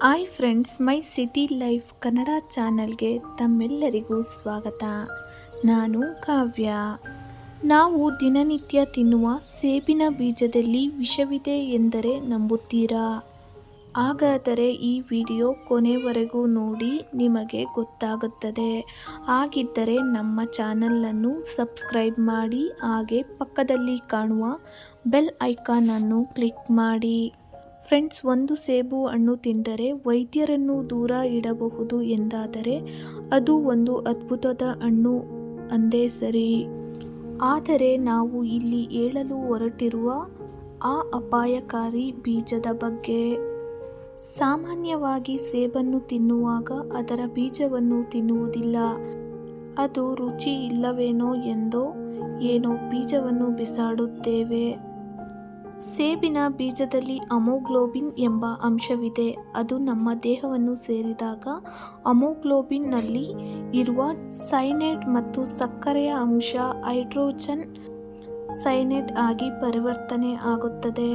Hi friends, ಮೈ city life Kannada ಚಾನಲ್ಗೆ ತಮ್ಮೆಲ್ಲರಿಗೂ ಸ್ವಾಗತ. ನಾನು ಕಾವ್ಯ. ನಾವು ದಿನನಿತ್ಯ ತಿನ್ನುವ ಸೇಬಿನ ಬೀಜದಲ್ಲಿ ವಿಷವಿದೆ ಎಂದರೆ ನಂಬುತ್ತೀರಾ? ಹಾಗಾದರೆ ಈ ವಿಡಿಯೋ ಕೊನೆವರೆಗೂ ನೋಡಿ, ನಿಮಗೆ ಗೊತ್ತಾಗುತ್ತದೆ. ಹಾಗಿದ್ದರೆ ನಮ್ಮ ಚಾನಲನ್ನು ಸಬ್ಸ್ಕ್ರೈಬ್ ಮಾಡಿ, ಹಾಗೆ ಪಕ್ಕದಲ್ಲಿ ಕಾಣುವ ಬೆಲ್ ಐಕಾನನ್ನು ಕ್ಲಿಕ್ ಮಾಡಿ. ಫ್ರೆಂಡ್ಸ್, ಒಂದು ಸೇಬು ಹಣ್ಣು ತಿಂದರೆ ವೈದ್ಯರನ್ನು ದೂರ ಇಡಬಹುದು ಎಂದಾದರೆ ಅದು ಒಂದು ಅದ್ಭುತದ ಹಣ್ಣು ಅಂದೇ ಸರಿ. ಆದರೆ ನಾವು ಇಲ್ಲಿ ಹೇಳಲು ಹೊರಟಿರುವ ಆ ಅಪಾಯಕಾರಿ ಬೀಜದ ಬಗ್ಗೆ. ಸಾಮಾನ್ಯವಾಗಿ ಸೇಬನ್ನು ತಿನ್ನುವಾಗ ಅದರ ಬೀಜವನ್ನು ತಿನ್ನುವುದಿಲ್ಲ. ಅದು ರುಚಿ ಇಲ್ಲವೇನೋ ಎಂದೋ ಏನೋ ಬೀಜವನ್ನು ಬಿಸಾಡುತ್ತೇವೆ. ಸೇಬಿನ ಬೀಜದಲ್ಲಿ ಅಮೋಗ್ಲೋಬಿನ್ ಎಂಬ ಅಂಶವಿದೆ. ಅದು ನಮ್ಮ ದೇಹವನ್ನು ಸೇರಿದಾಗ ಅಮೋಗ್ಲೋಬಿನ್ನಲ್ಲಿ ಇರುವ ಸೈನೇಟ್ ಮತ್ತು ಸಕ್ಕರೆಯ ಅಂಶ ಹೈಡ್ರೋಜನ್ ಸೈನೇಟ್ ಆಗಿ ಪರಿವರ್ತನೆ ಆಗುತ್ತದೆ.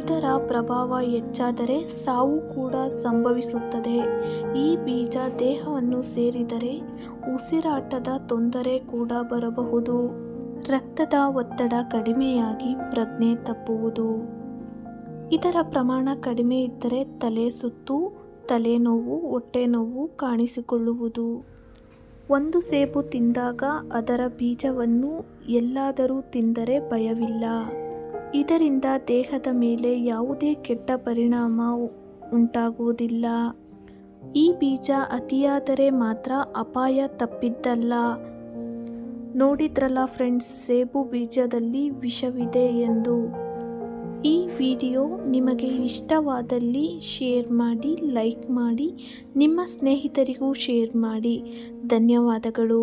ಇದರ ಪ್ರಭಾವ ಹೆಚ್ಚಾದರೆ ಸಾವು ಕೂಡ ಸಂಭವಿಸುತ್ತದೆ. ಈ ಬೀಜ ದೇಹವನ್ನು ಸೇರಿದರೆ ಉಸಿರಾಟದ ತೊಂದರೆ ಕೂಡ ಬರಬಹುದು. ರಕ್ತದ ಒತ್ತಡ ಕಡಿಮೆಯಾಗಿ ಪ್ರಜ್ಞೆ ತಪ್ಪುವುದು. ಇದರ ಪ್ರಮಾಣ ಕಡಿಮೆ ಇದ್ದರೆ ತಲೆ ಸುತ್ತು, ತಲೆನೋವು, ಹೊಟ್ಟೆ ನೋವು ಕಾಣಿಸಿಕೊಳ್ಳುವುದು. ಒಂದು ಸೇಬು ತಿಂದಾಗ ಅದರ ಬೀಜವನ್ನು ಎಲ್ಲಾದರೂ ತಿಂದರೆ ಭಯವಿಲ್ಲ. ಇದರಿಂದ ದೇಹದ ಮೇಲೆ ಯಾವುದೇ ಕೆಟ್ಟ ಪರಿಣಾಮ ಉಂಟಾಗುವುದಿಲ್ಲ. ಈ ಬೀಜ ಅತಿಯಾದರೆ ಮಾತ್ರ ಅಪಾಯ ತಪ್ಪಿದ್ದಲ್ಲ. ನೋಡಿದ್ರಲ್ಲ ಫ್ರೆಂಡ್ಸ್, ಸೇಬು ಬೀಜದಲ್ಲಿ ವಿಷವಿದೆ ಎಂದು. ಈ ವಿಡಿಯೋ ನಿಮಗೆ ಇಷ್ಟವಾದಲ್ಲಿ ಶೇರ್ ಮಾಡಿ, ಲೈಕ್ ಮಾಡಿ, ನಿಮ್ಮ ಸ್ನೇಹಿತರಿಗೂ ಶೇರ್ ಮಾಡಿ. ಧನ್ಯವಾದಗಳು.